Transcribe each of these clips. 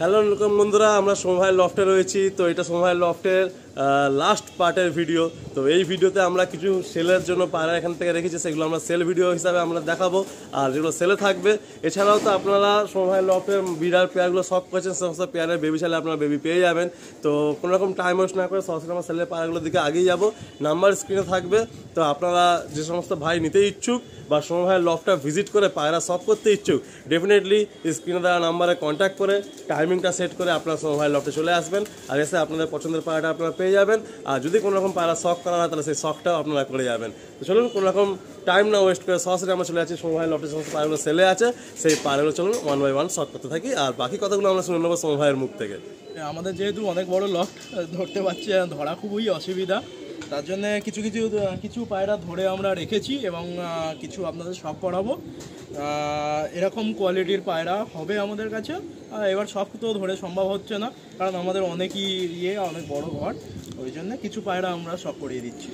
Hello বন্ধুরা, আমরা সোমভাই লফটে রয়েছি। তো এটা সোমভাই লফটের লাস্ট পার্টের ভিডিও। তো এই ভিডিওতে আমরা কিছু সেলের জন্য পায়রা এখান থেকে রেখেছি, সেগুলো আমরা সেল ভিডিও হিসাবে আমরা দেখাবো, আর যেগুলো সেলে থাকবে। এছাড়াও তো আপনারা সোমভাই লফটের বিড়ার পেয়ারগুলো শখ করেছেন, সমস্ত পেয়ারের বেবি চাইলে আপনারা বেবি পেয়ে যাবেন। তো কোনো রকম টাইম ওয়েস্ট না করে সরাসরি আমরা সেলের পায়রাগুলোর দিকে আগেই যাবো। নাম্বার স্ক্রিনে থাকবে। তো আপনারা যে সমস্ত ভাই নিতে ইচ্ছুক বা সোমভাই লফটটা ভিজিট করে পায়রা শখ করতে ইচ্ছুক, ডেফিনেটলি স্ক্রিনে দেওয়া নাম্বারে কন্ট্যাক্ট করে টাইমিংটা সেট করে আপনারা সোমভাই লফটে চলে আসবেন, আর এসে আপনাদের পছন্দের পায়রাটা আপনারা পেয়ে যাবেন। আর যদি কোনো রকম পায়রা শখ করা হয় তাহলে সেই শখটাও আপনারা করে যাবেন। তো চলুন কোনো রকম টাইম না ওয়েস্ট করে সরাসরি আমরা চলে যাচ্ছি সোমভাই লফটে। সমস্ত পায়রাগুলো সেলে আছে, সেই পায়রাগুলো চলুন 1 বাই 1 শখ করতে থাকি, আর বাকি কথাগুলো আমরা শুনে নেবো সোমভাইয়ের মুখ থেকে। আমাদের যেহেতু অনেক বড় লফট, ধরতে পারছি ধরা খুবই অসুবিধা, তার জন্য কিছু পায়রা ধরে আমরা রেখেছি এবং কিছু আপনাদের শখ করাবো। এরকম কোয়ালিটির পায়রা হবে আমাদের কাছে। এবার সব তো ধরে সম্ভব হচ্ছে না, কারণ আমাদের অনেকই অনেক বড় ঘর, ওই জন্য কিছু পায়রা আমরা শখ করিয়ে দিচ্ছি।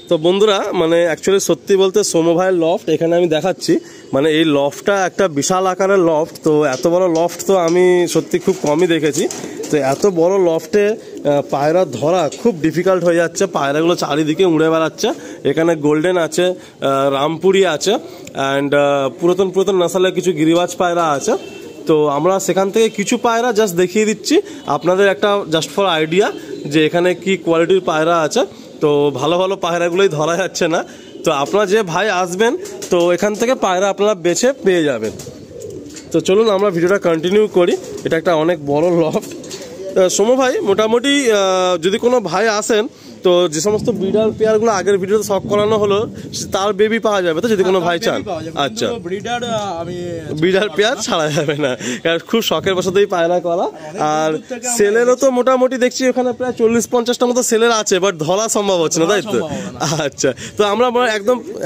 তো বন্ধুরা, মানে অ্যাকচুয়ালি সত্যি বলতে সোমভাইয়ের লফট এখানে আমি দেখাচ্ছি, মানে এই লফটটা একটা বিশাল আকারের লফট। তো এত বড় লফট তো আমি সত্যি খুব কমই দেখেছি। তো এত বড় লফটে পায়রা ধরা খুব ডিফিকাল্ট হয়ে যাচ্ছে। পায়রাগুলো চারিদিকে উড়ে বেড়াচ্ছে। এখানে গোল্ডেন আছে, রামপুরি আছে, অ্যান্ড পুরাতন নাসালের কিছু গিরিবাজ পায়রা আছে। তো আমরা সেখান থেকে কিছু পায়রা জাস্ট দেখিয়ে দিচ্ছি আপনাদের, একটা জাস্ট ফর আইডিয়া যে এখানে কি কোয়ালিটির পায়রা আছে। তো ভালো ভালো পায়রাগুলোই ধরা যাচ্ছে না। তো আপনারা যে ভাই আসবেন, তো এখান থেকে পায়রা আপনারা বেছে পেয়ে যাবেন। তো চলুন আমরা ভিডিওটা কন্টিনিউ করি। এটা একটা অনেক বড় লফট। সোম ভাই, মোটামুটি যদি কোনো ভাই আসেন, তো যে সমস্ত ব্রিডার পেয়ারগুলো আগের ভিডিওতে শখ করানো হলো তার বেবি পাওয়া যাবে তো, যদি কোনো ভাই চান? আচ্ছা, ব্রিডার পেয়ার ছাড়া যাবে না, কারণ খুব শখের বশতই পায়রা করা। আর সেলেরও তো মোটামুটি দেখছি ওখানে প্রায় 40-50টা মতো সেলের আছে, বাট ধরা সম্ভব হচ্ছে না, তাই তো? আচ্ছা, তো আমরা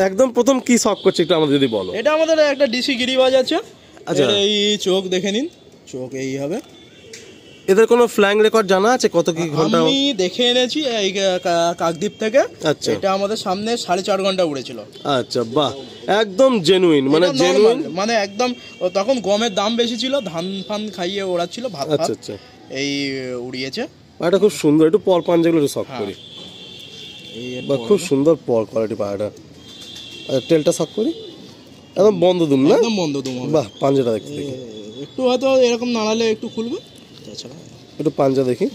একদম প্রথম কি শখ করছি একটু আমাদের যদি বলো। এটা আমাদের একটা ডিসি গিরিবাজ আছে। আচ্ছা, এই চোখ দেখে নিন, চোখ এই হবে। এদের কোনো ফ্ল্যাং রেকর্ড জানা আছে কত কি ঘন্টা? আমি দেখে এনেছি এই কাকদ্বীপ থেকে। আচ্ছা, এটা আমাদের সামনে 4.5 ঘন্টা উড়েছিল। আচ্ছা, বাহ, একদম জেনুইন, মানে একদম। তখন গমের দাম বেশি ছিল, ধান ফান খাইয়ে ওড়াচ্ছিল, ভাত। আচ্ছা, এই উড়িয়েছে। এটা খুব সুন্দর, একটু পর পাঞ্জাগুলো একটু শখ করি। বাহ, খুব সুন্দর পর কোয়ালিটি পায়রাটা। টেলটা শখ করি, একদম বন্ধ দুম না? একদম বন্ধ দুম। বাহ, পাঞ্জাটা দেখতে দেখি একটু হয়তো এরকম নাড়ালে একটু খুলবে, তাছাড়া একটু পাঞ্জা দেখি।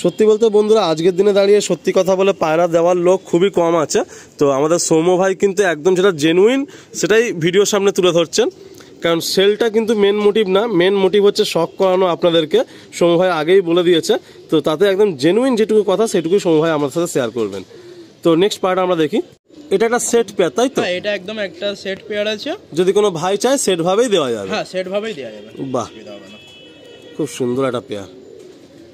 সত্যি বলতে বন্ধুরা, আজকের দিনে দাঁড়িয়ে সত্যি কথা বলে পায়রা দেওয়ার লোক খুবই কম আছে। তো আমাদের সৌম্য ভাই কিন্তু একদম যেটা জেনুইন সেটাই ভিডিওর সামনে তুলে ধরছেন, কারণ সেলটা কিন্তু মেন মোটিভ না, মেন মোটিভ হচ্ছে শখ করানো আপনাদেরকে। সৌম্য ভাই আগেই বলে দিয়েছে, তো তাতে একদম জেনুইন যেটুকু কথা সেটুকুই সৌম্য ভাই আমাদের সাথে শেয়ার করবেন। তো নেক্সট পার্ট আমরা দেখি। এটা একটা সেট পেয়ার, তাই তো? এটা একদম একটা সেট পেয়ার আছে। যদি কোনো ভাই চায় সেট ভাবেই দেওয়া যাবে। হ্যাঁ, সেট ভাবেই দেওয়া যাবে। বাহ, খুব সুন্দর একটা পেয়ার।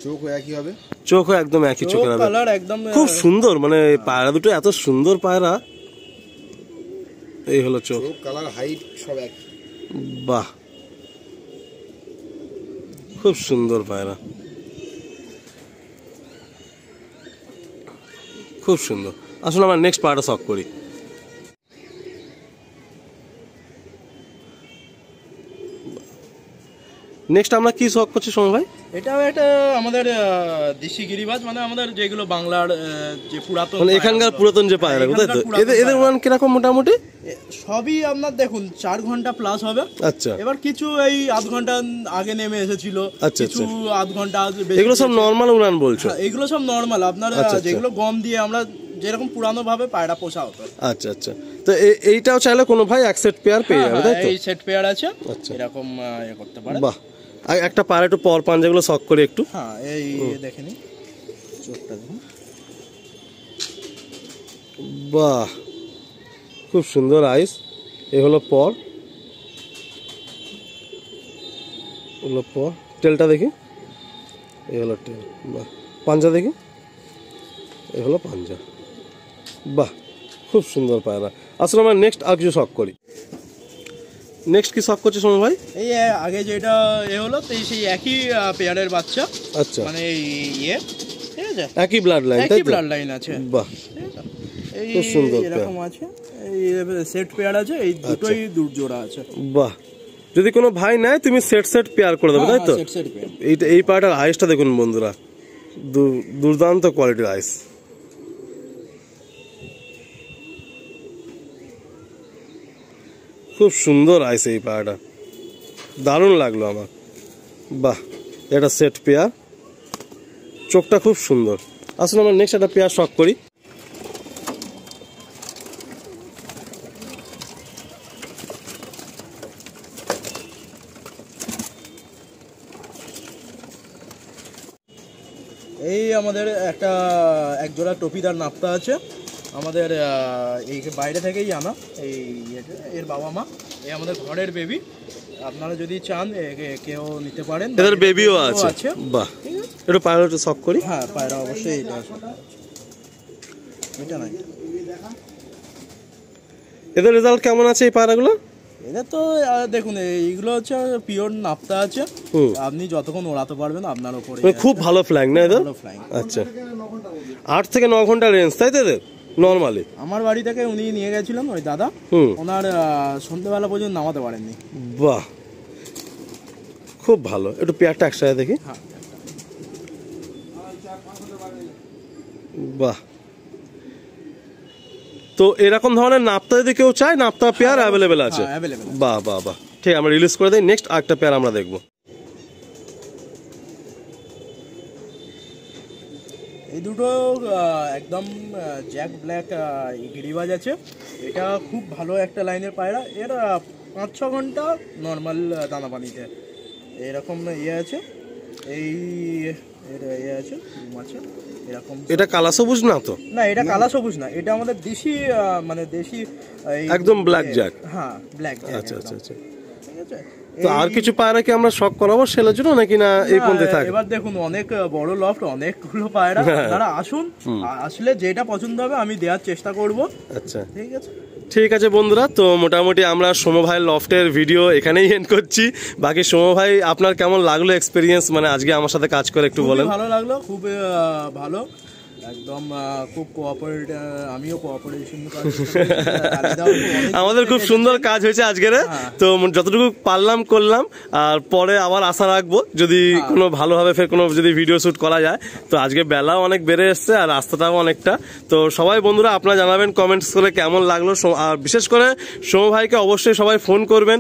চোখও একই হবে, চোখও একদম একই চোখের কালার, একদম খুব সুন্দর। মানে পায়রা দুটো এত সুন্দর পায়রা। এই হলো চোখ, কালার, হাইট সব এক। বাহ, খুব সুন্দর পায়রা, খুব সুন্দর। আসলে আমরা নেক্সট পায়রাটা শখ করি। নেক্সট আমরা কি শখ করছি সোম ভাই? এটা আমাদের দেশি গিরিবাজ, মানে আমাদের যেগুলো বাংলার যে পুরাতন, মানে এখানকার পুরাতন যে পায়রা, তাই তো? এদের উড়ান কিরকম মোটামুটি? সবই আপনার দেখুন 4 ঘন্টা প্লাস হবে। আচ্ছা, এবার কিছু এই আধ ঘন্টা আগে নেমে এসেছিল, কিছু আধ ঘন্টা। এগুলো সব নর্মাল উড়ান বলছো? এগুলো সব নর্মাল আপনার, যেগুলো গম দিয়ে আমরা যেরকম পুরানো ভাবে পায়রা পোষা হতো। আচ্ছা আচ্ছা, তো এইটাও চাইলে কোনো ভাই এক সেট পেয়ার পেয়ে যাবে, তাই তো? এই সেট পেয়ার আছে। আচ্ছা, এরকম করতে পারে। বাহ, একটা পায়রা একটু পর পাঞ্জাগুলো শখ করে একটু। হ্যাঁ, এই দেখে নিন চোখটা দেখুন। বাহ, খুব সুন্দর আইস। এ হলো পর, হলো পর। টেলটা দেখি, এ হলো টেল। বাহ, পাঞ্জা দেখি, এ হলো পাঞ্জা। বাহ, খুব সুন্দর পায়রা। আসলে আমরা নেক্সট আর কিছু শখ করি। নেক্সট কি শখ করছে সোম ভাই? এই আগে যেটা হলো সেই একই পেয়ারের বাচ্চা। আচ্ছা, মানে ঠিক আছে, একই ব্লাড লাইন, একই ব্লাড লাইন আছে। বাহ, খুব সুন্দর এরকম আছে। এই সেট পেয়ার আছে, এই দুটোই জোড়া আছে। বাহ, যদি কোনো ভাই নেয় তুমি সেট পেয়ার করে দেবে, তাই তো? এইটা এই পায়রাটার আইসটা দেখুন বন্ধুরা, দুর্দান্ত কোয়ালিটির আইস। খুব সুন্দর আইস এই পায়রাটা, দারুণ লাগলো আমার। বাহ, এটা সেট পেয়ার, চোখটা খুব সুন্দর। আসলে আমরা নেক্সট একটা পেয়ার শখ করি। এই আমাদের এক জোড়া টপিদার নাপ্তা আছে আমাদের, এই বাইরে থেকেই আনা। এই এর বাবা মা, এই আমাদের ঘরের বেবি। আপনারা যদি চান কেউ নিতে পারেন, এদের বেবিও আছে। বাহ, একটু পায়রা একটু শখ করি। হ্যাঁ, পায়রা অবশ্যই এটা আছে, এটা নাই। এদের রেজাল্ট কেমন আছে এই পায়রাগুলো? এদের তো দেখুন, এইগুলো হচ্ছে পিওর নাপ্তা আছে, আপনি যতক্ষণ ওড়াতে পারবেন আপনার উপরে। খুব ভালো ফ্ল্যাং না এদের? ফ্ল্যাং। আচ্ছা, 8 থেকে 9 ঘন্টা রেঞ্জ, তাই তো এদের নরমালি? আমার বাড়ি থেকে উনি নিয়ে গেছিলেন ওই দাদা, ওনার সন্ধ্যাবেলা পর্যন্ত নামাতে পারেননি। বাহ, খুব ভালো। একটু পেয়ারটা একসাথে দেখি। বাহ, তো এরকম ধরনের নাপ্তা যদি কেউ চায়, নাপ্তা পেয়ার অ্যাভেলেবেল আছে? বাহ বাহ বাহ, ঠিক, আমরা রিলিজ করে দিই। নেক্সট আরেকটা পেয়ার আমরা দেখবো। এই দুটো একদম জ্যাক ব্ল্যাক গিরিবাজ আছে। এটা খুব ভালো একটা লাইনের পায়রা। এর 5-6 ঘন্টা নর্মাল দানা পানিতে এরকম আছে। এই এর আছে, রুম আছে এরকম। এটা কালা সবুজ না তো? না, এটা কালা সবুজ না, এটা আমাদের দেশি, মানে দেশি একদম ব্ল্যাক জ্যাক। হ্যাঁ, ব্ল্যাক জ্যাক। আচ্ছা আচ্ছা আচ্ছা, ঠিক আছে। তো আর কিছু পায়রা কি আমরা শখ করাবো সেলের জন্য, নাকি না এই পর্যন্ত থাকে? এবার দেখুন, অনেক বড় লফট, অনেকগুলো পায়রা, আপনারা আসুন, আসলে যেটা পছন্দ হবে আমি দেওয়ার চেষ্টা করব। আচ্ছা, ঠিক আছে। ঠিক আছে বন্ধুরা, তো মোটামুটি আমরা সোম ভাই লফটের ভিডিও এখানেই এন্ড করছি। বাকি সোম ভাই, আপনার কেমন লাগলো এক্সপেরিয়েন্স, মানে আজকে আমার সাথে কাজ করে একটু বলেন। ভালো লাগলো, খুব ভালো, একদম খুব কোঅপারেট, আমিও কোঅপারেশন আমাদের খুব সুন্দর কাজ হয়েছে আজকের। তো যতটুকু পারলাম করলাম, আর পরে আবার আশা রাখবো যদি কোনো ভালোভাবে ফের কোনো যদি ভিডিও শুট করা যায়। তো আজকে বেলাও অনেক বেড়ে এসছে আর রাস্তাটাও অনেকটা। তো সবাই বন্ধুরা আপনারা জানাবেন কমেন্টস করে কেমন লাগলো, আর বিশেষ করে সোম ভাইকে অবশ্যই সবাই ফোন করবেন,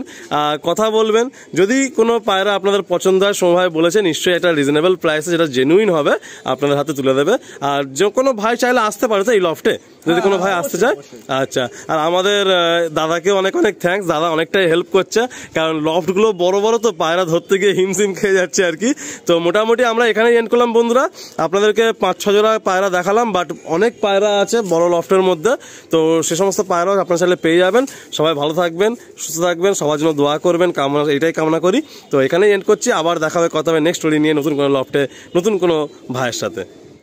কথা বলবেন। যদি কোনো পায়রা আপনাদের পছন্দ হয়, সোম ভাই বলেছে নিশ্চয়ই একটা রিজনেবল প্রাইসে যেটা জেনুইন হবে আপনাদের হাতে তুলে দেবে। আর যে কোনো ভাই চাইলে আসতে পারে তো এই লফটে, যদি কোনো ভাই আসতে চায়। আচ্ছা, আর আমাদের দাদাকে অনেক অনেক থ্যাঙ্কস, দাদা অনেকটাই হেল্প করছে, কারণ লফটগুলো বড় বড় তো পায়রা ধরতে গিয়ে হিমশিম খেয়ে যাচ্ছে আর কি। তো মোটামুটি আমরা এখানেই এন্ড করলাম বন্ধুরা। আপনাদেরকে 5-6 জোড়া পায়রা দেখালাম, বাট অনেক পায়রা আছে বড় লফটের মধ্যে। তো সে সমস্ত পায়রাও আপনার চাইলে পেয়ে যাবেন। সবাই ভালো থাকবেন, সুস্থ থাকবেন, সবার জন্য দোয়া করবেন, এটাই কামনা করি। তো এখানেই এন্ড করছি, আবার দেখা হবে, কথা হবে নেক্সট স্টোরি নিয়ে, নতুন কোনো লফটে নতুন কোনো ভাইয়ের সাথে।